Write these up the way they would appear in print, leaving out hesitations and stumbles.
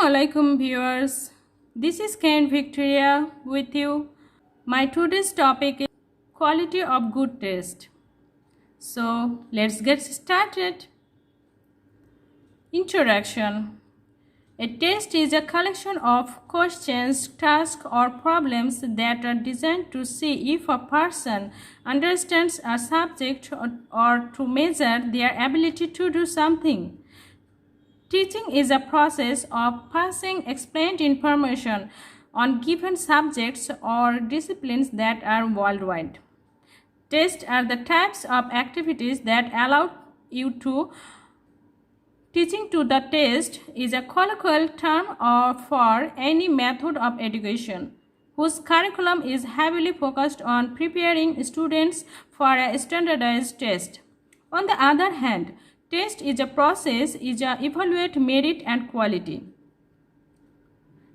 Assalamualaikum viewers. This is Karen Victoria with you. My today's topic is quality of good test. So let's get started. Introduction. A test is a collection of questions, tasks or problems that are designed to see if a person understands a subject or to measure their ability to do something. Teaching is a process of passing explained information on given subjects or disciplines that are worldwide. Tests are the types of activities that allow you to. Teaching to the test is a colloquial term for any method of education whose curriculum is heavily focused on preparing students for a standardized test. On the other hand, test is a process is to evaluate merit and quality.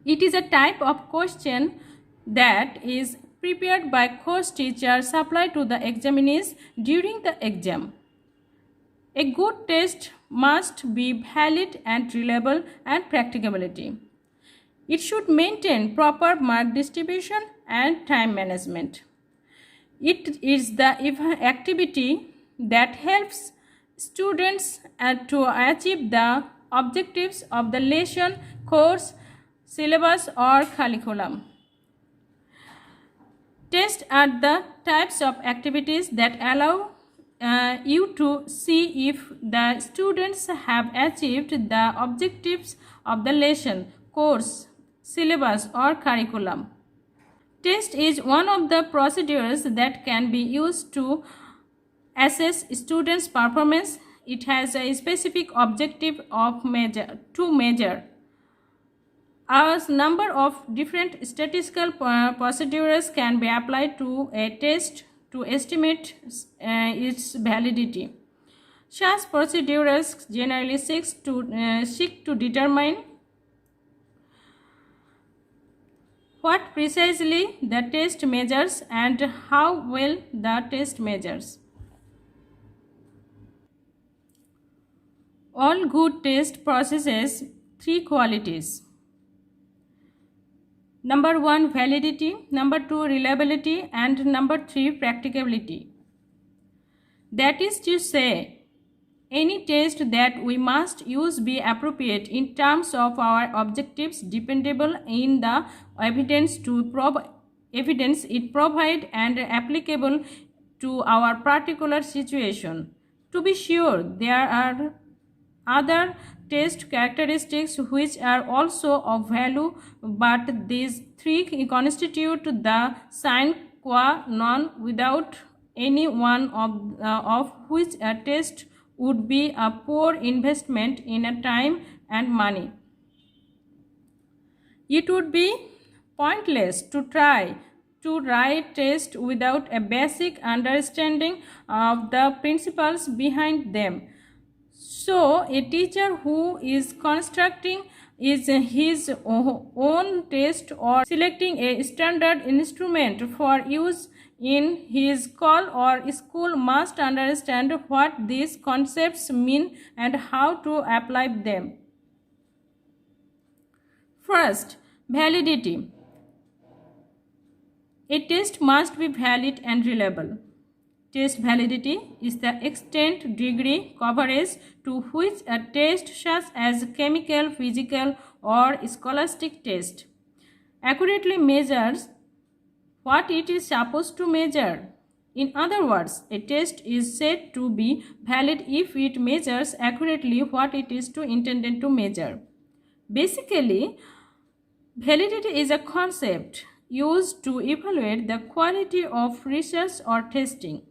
It is a type of question that is prepared by course teacher supplied to the examinees during the exam. A good test must be valid and reliable and practicability. It should maintain proper mark distribution and time management. It is the activity that helps students to achieve the objectives of the lesson, course, syllabus or curriculum. Tests are the types of activities that allow you to see if the students have achieved the objectives of the lesson, course, syllabus or curriculum. Test is one of the procedures that can be used to assess students' performance. It has a specific objective of measure a number of different statistical procedures can be applied to a test to estimate its validity. Such procedures generally seek to determine what precisely the test measures and how well the test measures. All good test possesses three qualities. Number 1, validity. Number 2, reliability. And number 3, practicability. That is to say, any test that we must use be appropriate in terms of our objectives, dependable in the evidence it provide and applicable to our particular situation. To be sure, there are other test characteristics which are also of value, but these three constitute the sine qua non, without any one of which a test would be a poor investment in a time and money. It would be pointless to try to write tests without a basic understanding of the principles behind them. So, a teacher who is constructing his own test or selecting a standard instrument for use in his call or school must understand what these concepts mean and how to apply them. First, validity. A test must be valid and reliable. Test validity is the extent, degree, coverage to which a test such as chemical, physical or scholastic test accurately measures what it is supposed to measure. In other words, a test is said to be valid if it measures accurately what it is intended to measure. Basically, validity is a concept used to evaluate the quality of research or testing.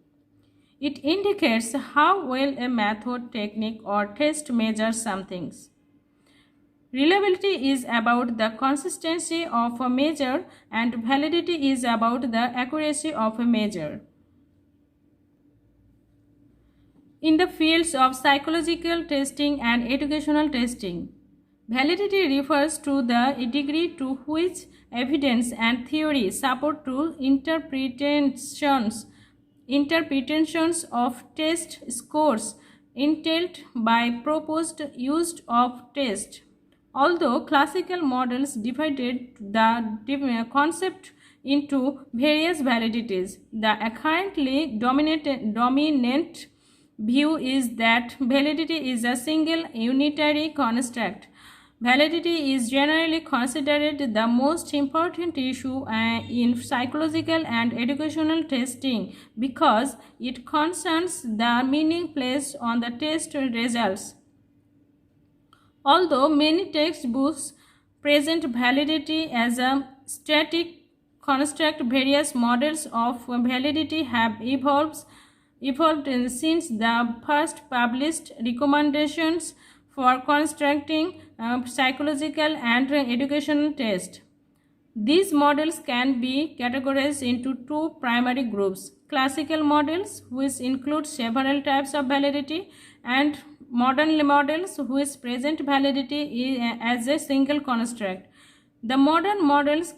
It indicates how well a method, technique, or test measures some things. Reliability is about the consistency of a measure, and validity is about the accuracy of a measure. In the fields of psychological testing and educational testing, validity refers to the degree to which evidence and theory support to interpretations of test scores entailed by proposed use of test Although classical models divided the concept into various validities, the currently dominant view is that validity is a single unitary construct. Validity is generally considered the most important issue in psychological and educational testing because it concerns the meaning placed on the test results. Although many textbooks present validity as a static construct, various models of validity have evolved since the first published recommendations for constructing psychological and educational tests. These models can be categorized into two primary groups: classical models, which include several types of validity, and modern models, which present validity as a single construct. The modern models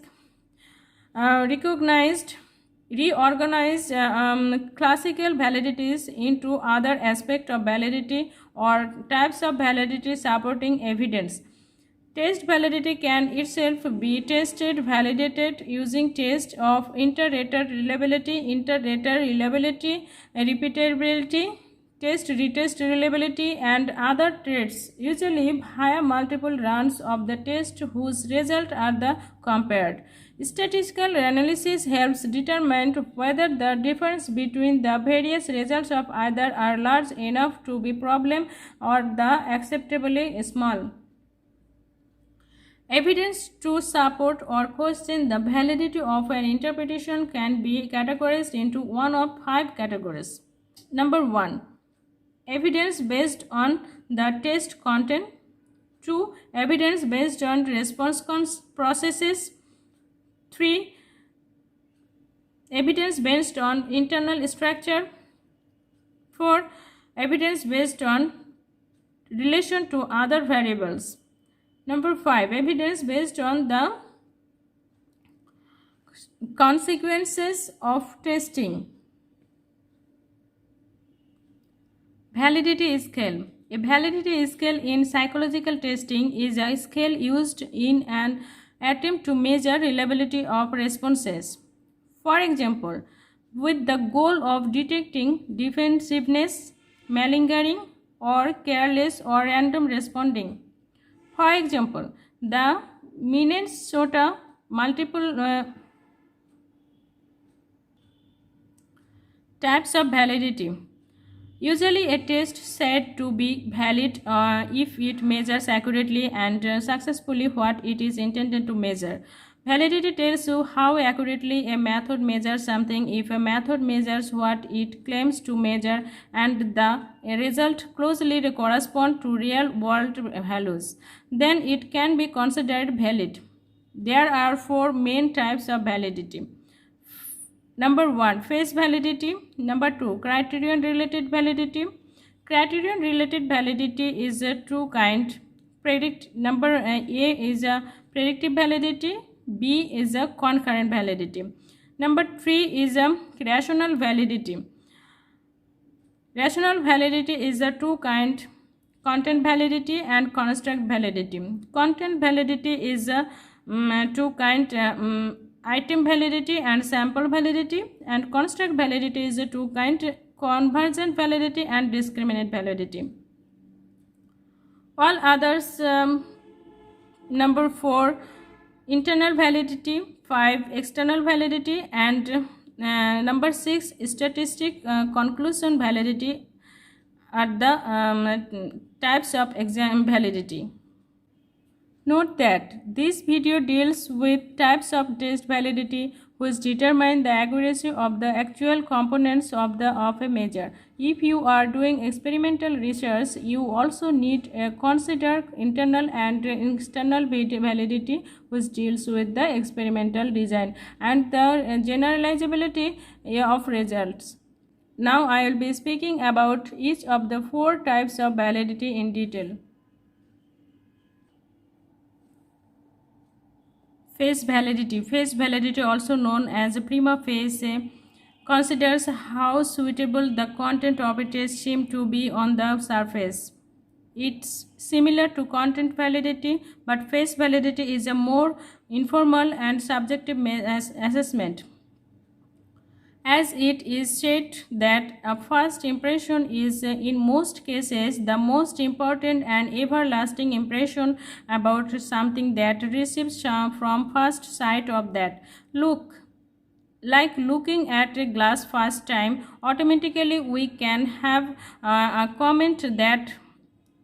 reorganized classical validities into other aspects of validity or types of validity supporting evidence. Test validity can itself be validated using tests of inter-rater reliability, repeatability, retest reliability, and other traits, usually via multiple runs of the test whose results are compared. Statistical analysis helps determine whether the difference between the various results of either are large enough to be problem or the acceptably small. Evidence to support or question the validity of an interpretation can be categorized into one of 5 categories. Number 1. Evidence based on the test content. 2. Evidence based on response processes. 3. Evidence based on internal structure. 4. Evidence based on relation to other variables. Number 5. Evidence based on the consequences of testing. Validity scale. A validity scale in psychological testing is a scale used in an attempt to measure reliability of responses. For example, with the goal of detecting defensiveness, malingering, or careless or random responding. For example, the Minnesota multiple types of validity. Usually a test said to be valid if it measures accurately and successfully what it is intended to measure. Validity tells you how accurately a method measures something. If a method measures what it claims to measure and the result closely corresponds to real world values, then it can be considered valid. There are 4 main types of validity. Number 1, face validity. Number 2, criterion related validity. Criterion related validity is a two kind. Number A is a predictive validity, B is a concurrent validity. Number 3 is a rational validity. Rational validity is a two kind: content validity and construct validity. Content validity is a two kind: item validity and sample validity, and construct validity is a two kind: convergent validity and discriminant validity. All others, number 4, internal validity, 5, external validity, and number 6, statistic conclusion validity are the types of exam validity. Note that this video deals with types of test validity which determine the accuracy of the actual components of a measure. If you are doing experimental research, you also need to consider internal and external validity, which deals with the experimental design and the generalizability of results. Now I will be speaking about each of the 4 types of validity in detail. Face validity. Face validity, also known as prima facie, considers how suitable the content of a test seems to be on the surface. It's similar to content validity, but face validity is a more informal and subjective assessment, as it is said that a first impression is in most cases the most important and everlasting impression about something that receives from first sight of that look. Like looking at a glass first time, automatically we can have a comment that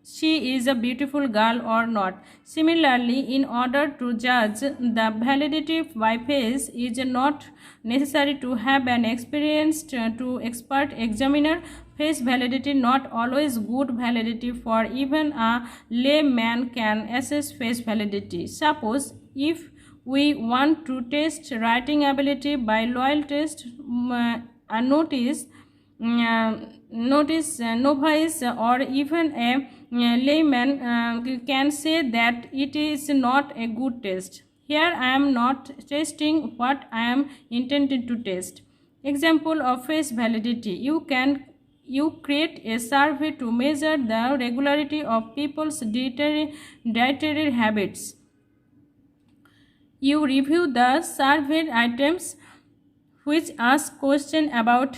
she is a beautiful girl or not. Similarly, in order to judge the validity by face, is not necessary to have an experienced to expert examiner. Face validity not always good validity, for even a layman can assess face validity. Suppose if we want to test writing ability by loyal test, a novice or even a layman can say that it is not a good test. Here I am not testing what I am intended to test. Example of face validity: you create a survey to measure the regularity of people's dietary habits. You review the surveyed items which ask questions about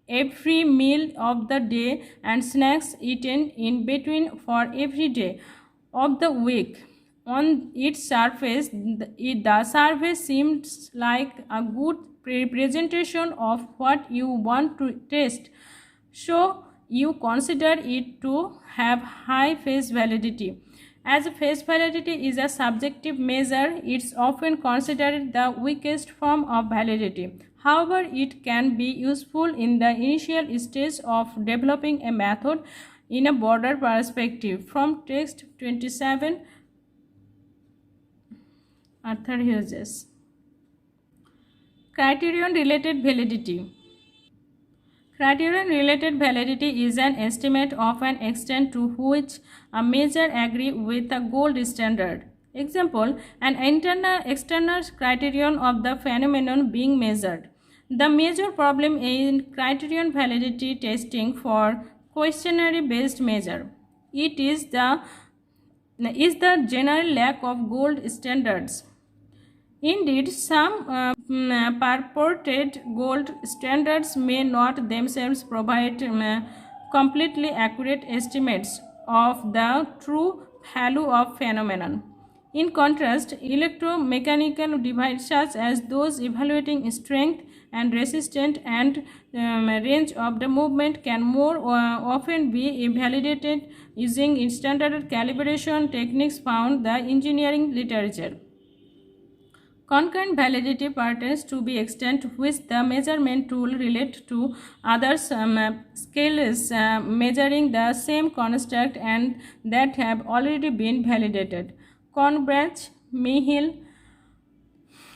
every meal of the day and snacks eaten in between for every day of the week. On its surface, the survey seems like a good representation of what you want to test, so you consider it to have high face validity. As face validity is a subjective measure, it's often considered the weakest form of validity. However, it can be useful in the initial stage of developing a method in a broader perspective. From text 27, Arthur Hughes. Criterion related validity. Criterion related validity is an estimate of an extent to which a measure agrees with a gold standard. Example, an external criterion of the phenomenon being measured. The major problem in criterion validity testing for questionnaire based measure it is the general lack of gold standards. Indeed, some purported gold standards may not themselves provide completely accurate estimates of the true value of phenomenon. In contrast, electromechanical devices such as those evaluating strength and resistance and range of the movement can more often be validated using standard calibration techniques found in the engineering literature. Concurrent validity pertains to the extent to which the measurement tool relates to other scales measuring the same construct and that have already been validated. Cornbranch, Mihill,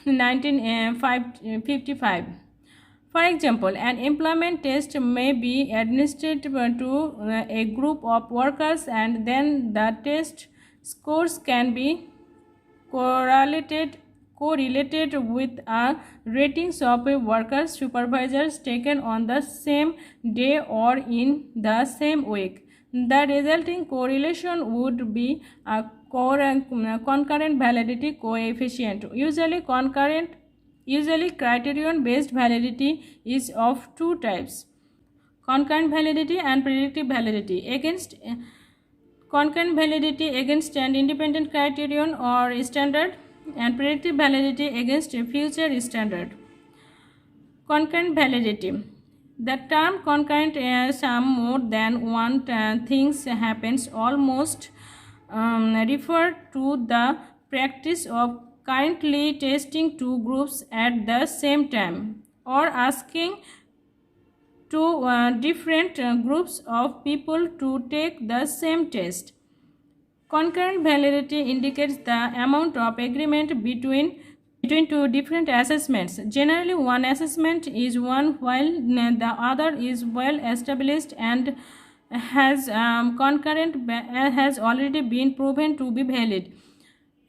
1955. For example, an employment test may be administered to a group of workers and then the test scores can be correlated with a ratings of a workers supervisors taken on the same day or in the same week. The resulting correlation would be a concurrent validity coefficient. Usually criterion based validity is of two types: concurrent validity and predictive validity. Against concurrent validity against an independent criterion or standard, and predictive validity against a future standard. Concurrent validity. The term concurrent some more than one things happens almost refer to the practice of currently testing two groups at the same time or asking two different groups of people to take the same test. Concurrent validity indicates the amount of agreement between two different assessments. Generally, one assessment is one while the other is well established and has has already been proven to be valid.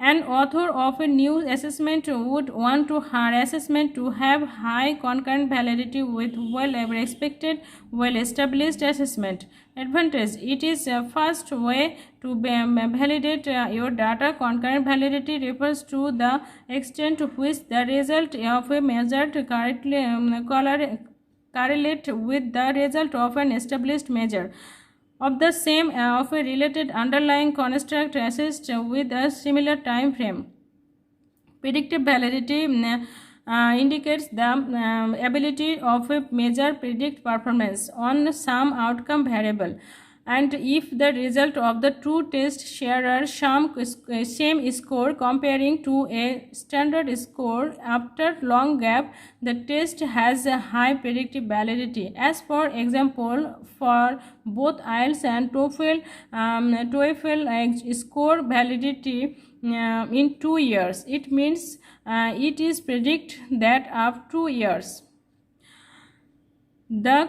An author of a new assessment would want her assessment to have high concurrent validity with well-respected, well-established assessment. Advantage: it is a fast way to validate your data. Concurrent validity refers to the extent to which the result of a measure correlate with the result of an established measure of the same of a related underlying construct assessed with a similar time frame. Predictive validity indicates the ability of a measure predict performance on some outcome variable, and if the result of the two tests share same score comparing to a standard score after long gap, the test has a high predictive validity. As for example, for both IELTS and TOEFL score validity in 2 years. It means it is predict that after 2 years the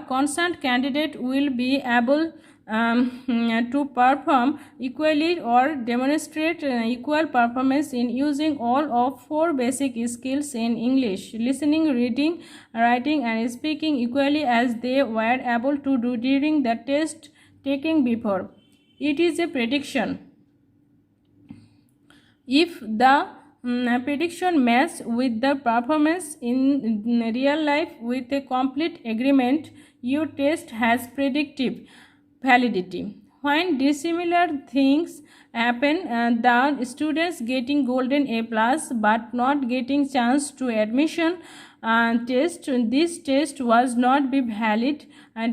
concerned candidate will be able to perform equally or demonstrate equal performance in using all of 4 basic skills in English: listening, reading, writing and speaking equally as they were able to do during the test taking before. It is a prediction. If the prediction matches with the performance in real life with a complete agreement, your test has predictive validity. When dissimilar things happen, the students getting golden A plus but not getting chance to admission test, this test was not be valid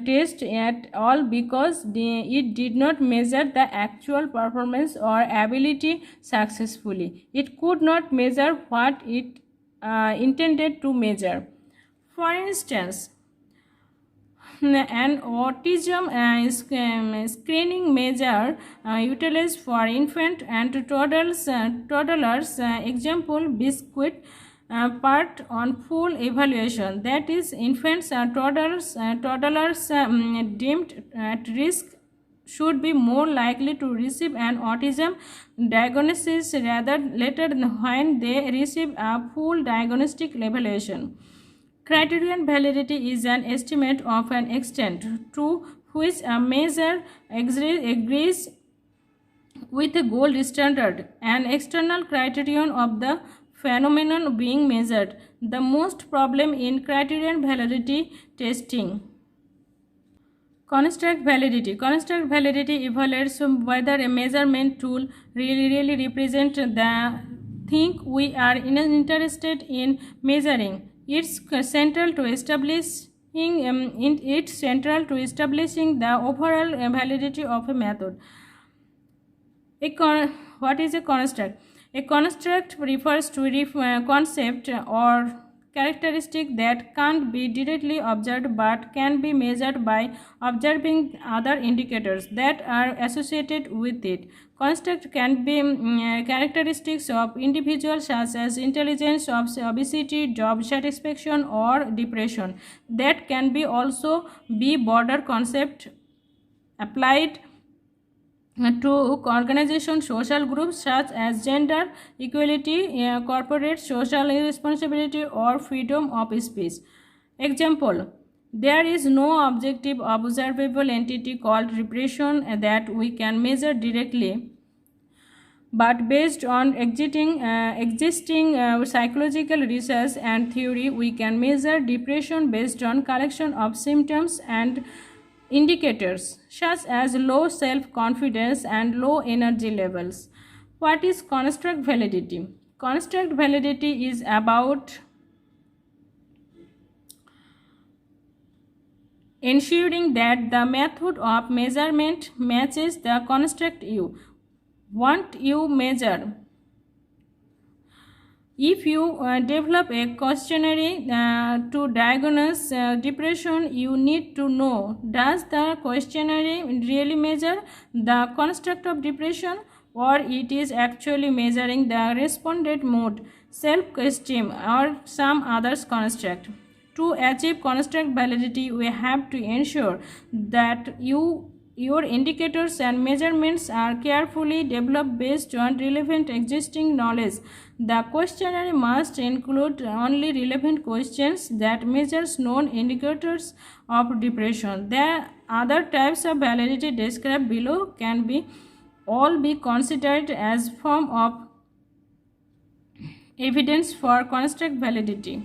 test at all because it did not measure the actual performance or ability successfully. It could not measure what it intended to measure. For instance, an autism screening measure utilized for infant and toddlers example biscuit part on full evaluation, that is infants and toddlers deemed at risk should be more likely to receive an autism diagnosis rather later when they receive a full diagnostic evaluation. Criterion validity is an estimate of an extent to which a measure agrees with a gold standard, an external criterion of the phenomenon being measured. The most problem in criterion validity testing. Construct validity. Construct validity evaluates whether a measurement tool really represents the thing we are interested in measuring. It's central to establishing the overall validity of a method. What is a construct? A construct refers to a concept or characteristic that can't be directly observed but can be measured by observing other indicators that are associated with it. Construct can be characteristics of individuals such as intelligence, obesity, job satisfaction or depression. That can be also be broader concept applied to organizations, social groups such as gender equality, corporate social responsibility or freedom of speech. Example: there is no objective observable entity called depression that we can measure directly, but based on existing psychological research and theory, we can measure depression based on collection of symptoms and indicators such as low self-confidence and low energy levels. What is construct validity? Construct validity is about ensuring that the method of measurement matches the construct you want you measure. If you develop a questionnaire to diagnose depression, you need to know, does the questionnaire really measure the construct of depression, or it is actually measuring the respondent mood, self-esteem or some other construct. To achieve construct validity, we have to ensure that you Your indicators and measurements are carefully developed based on relevant existing knowledge. The questionnaire must include only relevant questions that measures known indicators of depression. The other types of validity described below can be all be considered as form of evidence for construct validity.